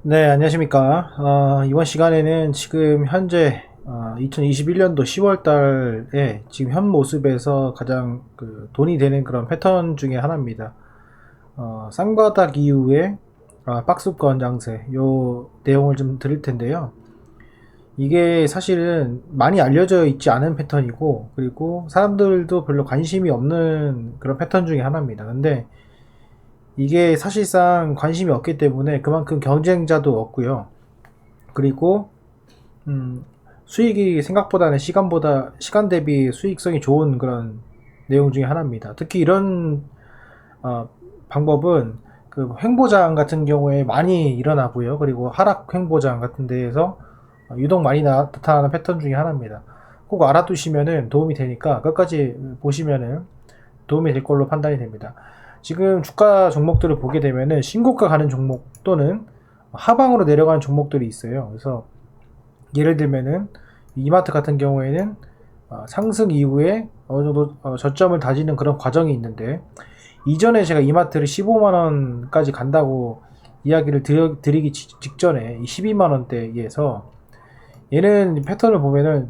네, 안녕하십니까. 이번 시간에는 지금 현재 2021년도 10월 달에 지금 현 모습에서 가장 돈이 되는 그런 패턴 중에 하나입니다. 쌍바닥 이후에 박스권 장세 요 내용을 좀 드릴 텐데요. 이게 사실은 많이 알려져 있지 않은 패턴이고, 그리고 사람들도 별로 관심이 없는 그런 패턴 중에 하나입니다. 근데 이게 사실상 관심이 없기 때문에 그만큼 경쟁자도 없고요. 그리고 수익이 생각보다는 시간 대비 수익성이 좋은 그런 내용 중에 하나입니다. 특히 이런 어, 방법은 그 횡보장 같은 경우에 많이 일어나고요. 그리고 하락 횡보장 같은 데에서 유독 많이 나타나는 패턴 중에 하나입니다. 꼭 알아두시면은 도움이 되니까 끝까지 보시면은 도움이 될 걸로 판단이 됩니다. 지금 주가 종목들을 보게 되면은 신고가 가는 종목 또는 하방으로 내려가는 종목들이 있어요. 그래서 예를 들면은 이마트 같은 경우에는 상승 이후에 어느 정도 저점을 다지는 그런 과정이 있는데, 이전에 제가 이마트를 15만원까지 간다고 이야기를 드리기 직전에 12만원대에서 얘는 패턴을 보면은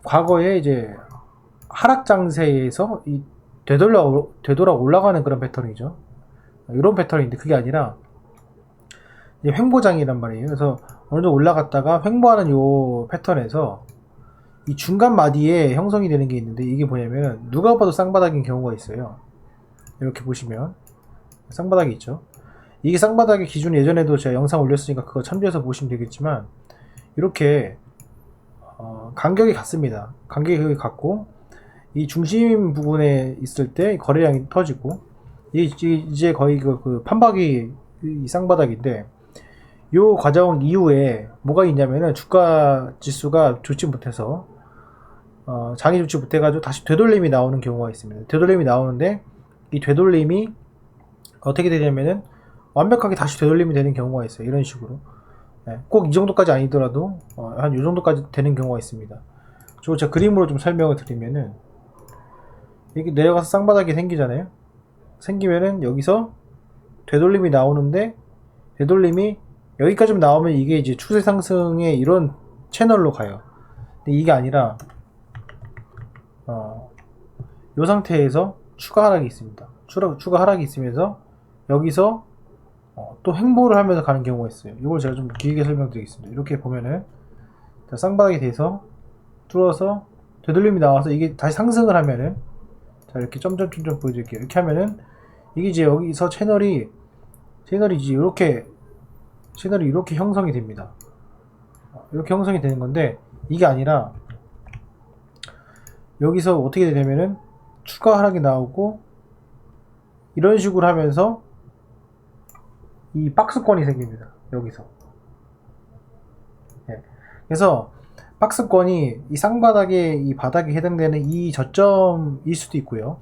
과거에 이제 하락 장세에서 되돌아 올라가는 그런 패턴이죠. 이런 패턴인데 그게 아니라 이제 횡보장이란 말이에요. 그래서 어느 정도 올라갔다가 횡보하는 요 패턴에서 이 중간 마디에 형성이 되는 게 있는데, 이게 뭐냐면 누가 봐도 쌍바닥인 경우가 있어요. 이렇게 보시면 쌍바닥이 있죠. 이게 쌍바닥의 기준, 예전에도 제가 영상 올렸으니까 그거 참조해서 보시면 되겠지만, 이렇게 간격이 같습니다. 간격이 같고 이 중심 부분에 있을 때 거래량이 터지고, 이제 거의 그 판박이 이 쌍바닥인데, 요 과정 이후에 뭐가 있냐면은 주가 지수가 좋지 못해서 장이 좋지 못해가지고 다시 되돌림이 나오는 경우가 있습니다. 되돌림이 나오는데 이 되돌림이 어떻게 되냐면은 완벽하게 다시 되돌림이 되는 경우가 있어요. 이런 식으로. 꼭 이 정도까지 아니더라도 한 이 정도까지 되는 경우가 있습니다. 제가 그림으로 좀 설명을 드리면은, 이게 내려가서 쌍바닥이 생기잖아요. 생기면은 여기서 되돌림이 나오는데, 되돌림이 여기까지 나오면 이게 이제 추세 상승의 이런 채널로 가요. 근데 이게 아니라 이 상태에서 추가 하락이 있습니다. 추가 하락이 있으면서 여기서 또 횡보를 하면서 가는 경우가 있어요. 이걸 제가 좀 길게 설명드리겠습니다. 이렇게 보면은 쌍바닥이 돼서 뚫어서 되돌림이 나와서 이게 다시 상승을 하면은, 자 이렇게 점점점점 보여드릴게요. 이렇게 하면은 이게 이제 여기서 채널이 이제 채널이 이렇게 형성이 됩니다. 이렇게 형성이 되는 건데, 이게 아니라 여기서 어떻게 되냐면은 추가 하락이 나오고 이런 식으로 하면서 이 박스권이 생깁니다. 여기서. 그래서 박스권이 이 쌍바닥에 이 바닥에 해당되는 이 저점일 수도 있고요.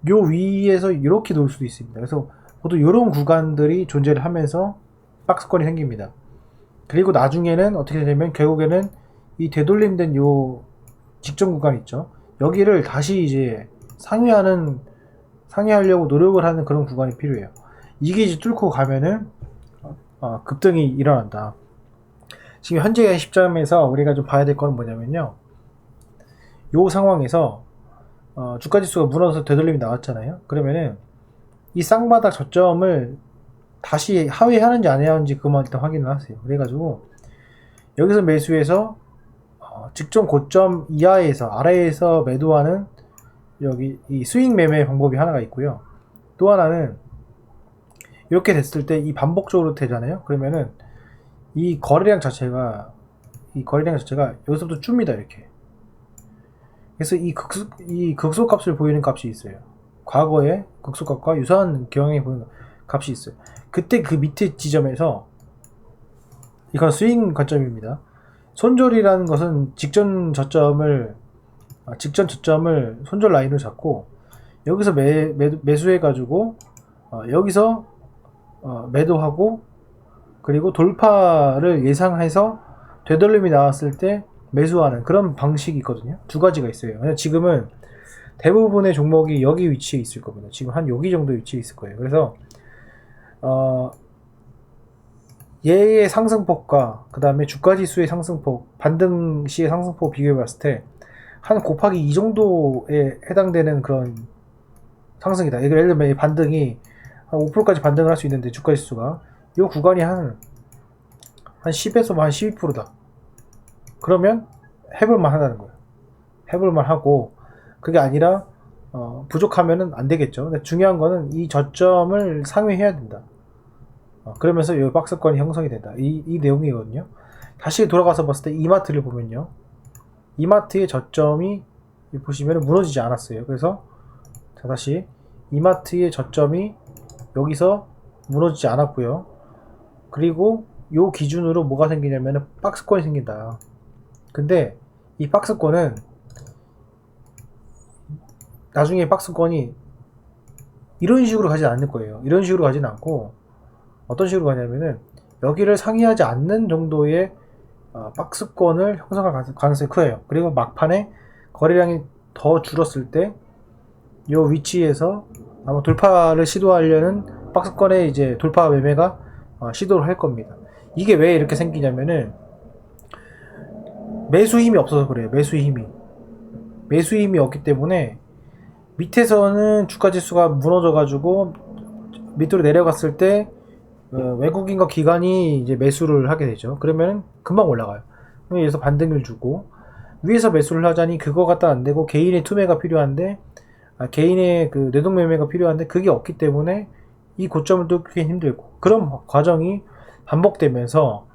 요 위에서 이렇게 놓을 수도 있습니다. 그래서 보통 이런 구간들이 존재를 하면서 박스권이 생깁니다. 그리고 나중에는 어떻게 되냐면 결국에는 이 되돌림된 요 직전 구간 있죠. 여기를 다시 이제 상회하려고 노력을 하는 그런 구간이 필요해요. 이게 이제 뚫고 가면은 급등이 일어난다. 지금 현재의 시점에서 우리가 좀 봐야 될 건 뭐냐면요. 요 상황에서 주가지수가 무너져서 되돌림이 나왔잖아요. 그러면은 이 쌍바닥 저점을 다시 하회하는지 안 하는지 그것만 일단 확인을 하세요. 그래가지고 여기서 매수해서 직전 고점 이하에서 아래에서 매도하는 여기 이 스윙 매매 방법이 하나가 있고요. 또 하나는 이렇게 됐을 때 이 반복적으로 되잖아요. 그러면은 이 거래량 자체가 여기서부터 줍니다. 이렇게. 그래서 이 극소값을 보이는 값이 있어요. 과거의 극소값과 유사한 경향이 보이는 값이 있어요. 그때 그 밑에 지점에서, 이건 스윙 관점입니다. 손절이라는 것은 직전 저점을 손절 라인으로 잡고 여기서 매수해 가지고 여기서 매도하고, 그리고 돌파를 예상해서 되돌림이 나왔을 때 매수하는 그런 방식이 있거든요. 두 가지가 있어요. 지금은 대부분의 종목이 여기 위치에 있을 겁니다. 지금 한 여기 정도 위치에 있을 거예요. 그래서 얘의 상승폭과 그 다음에 주가지수의 상승폭, 반등 시의 상승폭 비교해 봤을 때 한 곱하기 2 정도에 해당되는 그런 상승이다. 예를 들면 이 반등이 한 5%까지 반등을 할 수 있는데 주가지수가 이 구간이 한 10에서 한 12%다. 그러면 해볼만 하다는 거예요. 해볼만 하고, 그게 아니라 부족하면은 안 되겠죠. 근데 중요한 거는 이 저점을 상회해야 된다. 그러면서 이 박스권이 형성이 된다. 이 내용이거든요. 다시 돌아가서 봤을 때 이마트를 보면요. 이마트의 저점이 보시면 무너지지 않았어요. 그래서 자, 다시 이마트의 저점이 여기서 무너지지 않았고요. 그리고 요 기준으로 뭐가 생기냐면 박스권이 생긴다. 근데 이 박스권은 나중에 박스권이 이런 식으로 가지 않을 거예요. 이런 식으로 가지는 않고 어떤 식으로 가냐면은 여기를 상회하지 않는 정도의 박스권을 형성할 가능성이 커요. 그리고 막판에 거래량이 더 줄었을 때 이 위치에서 아마 돌파를 시도하려는 박스권의 이제 돌파 매매가 시도를 할 겁니다. 이게 왜 이렇게 생기냐면은 매수 힘이 없어서 그래요. 매수 힘이 없기 때문에 밑에서는 주가 지수가 무너져 가지고 밑으로 내려갔을 때 외국인과 기관이 이제 매수를 하게 되죠. 그러면 금방 올라가요. 여기서 반등을 주고 위에서 매수를 하자니 그거 갖다 안 되고 개인의 투매가 필요한데 개인의 그 뇌동 매매가 필요한데 그게 없기 때문에 이 고점을 뚫기 힘들고 그런 과정이 반복되면서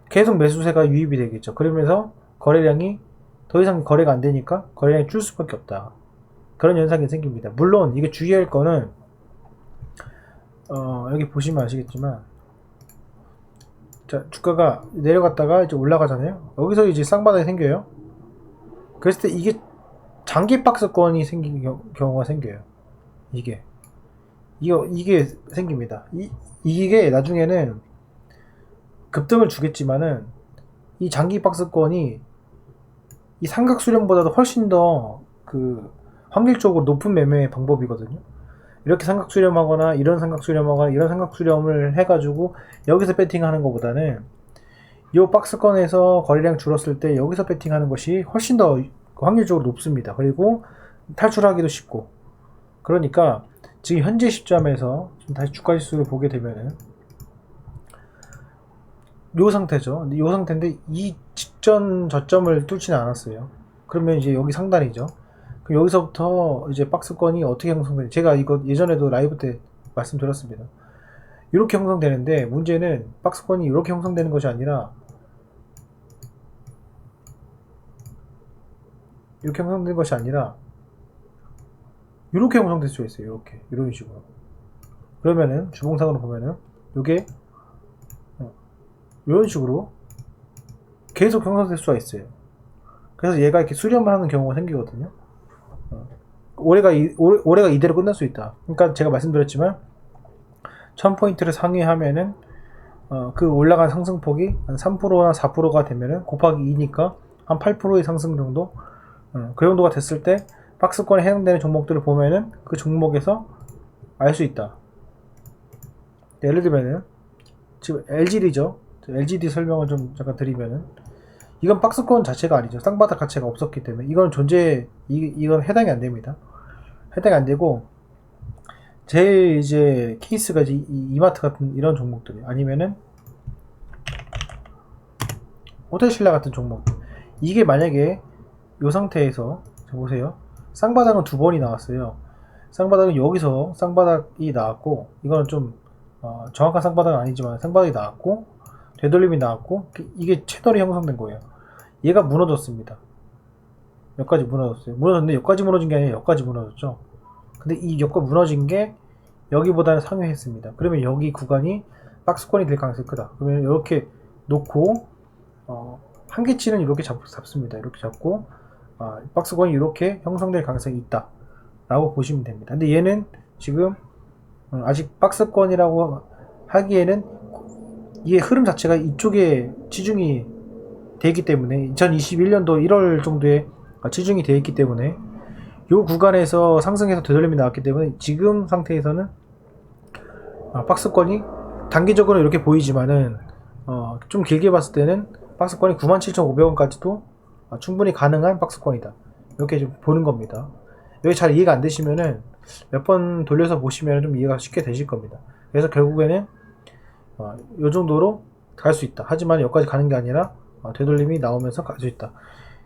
계속 매수세가 유입이 되겠죠. 그러면서 거래량이 더 이상 거래가 안 되니까 거래량이 줄 수밖에 없다. 그런 현상이 생깁니다. 물론 이게 주의할 거는 여기 보시면 아시겠지만 자, 주가가 내려갔다가 이제 올라가잖아요. 여기서 이제 쌍바닥이 생겨요. 그랬을 때 이게 장기 박스권이 생기는 경우가 생겨요. 이게 생깁니다. 이게 나중에는 급등을 주겠지만은 이 장기 박스권이 이 삼각 수렴보다도 훨씬 더 그 확률적으로 높은 매매 방법이거든요. 이렇게 삼각 수렴하거나 이런 삼각 수렴하거나 이런 삼각 수렴을 해가지고 여기서 배팅하는 것보다는 이 박스권에서 거래량 줄었을 때 여기서 배팅하는 것이 훨씬 더 확률적으로 높습니다. 그리고 탈출하기도 쉽고. 그러니까 지금 현재 시점에서 다시 주가지수를 보게 되면은 요 상태죠. 요 상태인데 이 직전 저점을 뚫지는 않았어요. 그러면 이제 여기 상단이죠. 그럼 여기서부터 이제 박스권이 어떻게 형성되는지 제가 이거 예전에도 라이브 때 말씀드렸습니다. 이렇게 형성되는데 문제는 박스권이 이렇게 형성되는 것이 아니라 이렇게 형성된 것이 아니라 이렇게 형성될 수 있어요. 이렇게 이런 식으로. 그러면은 주봉상으로 보면은 이게 이런 식으로 계속 형성될 수가 있어요. 그래서 얘가 이렇게 수렴을 하는 경우가 생기거든요. 올해가 이대로 끝날 수 있다. 그러니까 제가 말씀드렸지만 1000포인트를 상회하면은 그 올라간 상승폭이 한 3%나 4%가 되면은 곱하기 2니까 한 8%의 상승 정도 그 정도가 됐을 때 박스권에 해당되는 종목들을 보면은 그 종목에서 알 수 있다. 예를 들면은 지금 LGD죠. LGD 설명을 좀 잠깐 드리면은 이건 박스권 자체가 아니죠. 쌍바닥 자체가 없었기 때문에 이건 이건 해당이 안 됩니다. 해당이 안 되고 제일 이제 케이스가 이제 이마트 같은 이런 종목들이 아니면은 호텔신라 같은 종목들. 이게 만약에 이 상태에서 보세요. 쌍바닥은 두 번이 나왔어요. 쌍바닥은 여기서 쌍바닥이 나왔고 이거는 좀 정확한 쌍바닥은 아니지만 쌍바닥이 나왔고 되돌림이 나왔고 이게 채널이 형성된 거예요. 얘가 무너졌습니다. 여기까지 무너졌어요. 무너졌는데 여기까지 무너진 게 아니라 여기까지 무너졌죠. 근데 이 여기가 무너진 게 여기보다는 상회했습니다. 그러면 여기 구간이 박스권이 될 가능성이 크다. 그러면 이렇게 놓고 한계치는 이렇게 잡습니다. 이렇게 잡고 박스권이 이렇게 형성될 가능성이 있다 라고 보시면 됩니다. 근데 얘는 지금 아직 박스권이라고 하기에는 이게 흐름 자체가 이쪽에 치중이 되어 있기 때문에 2021년도 1월 정도에 치중이 되어 있기 때문에 이 구간에서 상승해서 되돌림이 나왔기 때문에 지금 상태에서는 박스권이 단기적으로 이렇게 보이지만은 좀 길게 봤을 때는 박스권이 97,500원까지도 충분히 가능한 박스권이다. 이렇게 좀 보는 겁니다. 여기 잘 이해가 안 되시면은 몇 번 돌려서 보시면 좀 이해가 쉽게 되실 겁니다. 그래서 결국에는 이 정도로 갈 수 있다. 하지만 여기까지 가는 게 아니라 되돌림이 나오면서 갈 수 있다.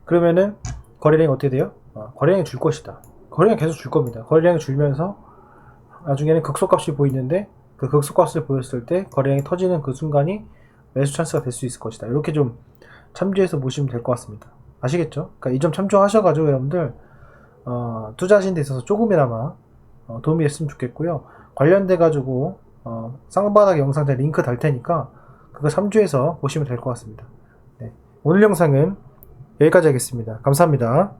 그러면은 거래량이 어떻게 돼요? 거래량이 줄 것이다. 거래량이 계속 줄 겁니다. 거래량이 줄면서 나중에는 극소값이 보이는데 그 극소값을 보였을 때 거래량이 터지는 그 순간이 매수 찬스가 될 수 있을 것이다. 이렇게 좀 참조해서 보시면 될 것 같습니다. 아시겠죠? 그러니까 이 점 참조하셔가지고 여러분들 투자하시는 데 있어서 조금이나마 도움이 됐으면 좋겠고요. 관련돼 가지고 쌍바닥 영상 제 링크 달 테니까 그거 참조해서 보시면 될 것 같습니다. 네. 오늘 영상은 여기까지 하겠습니다. 감사합니다.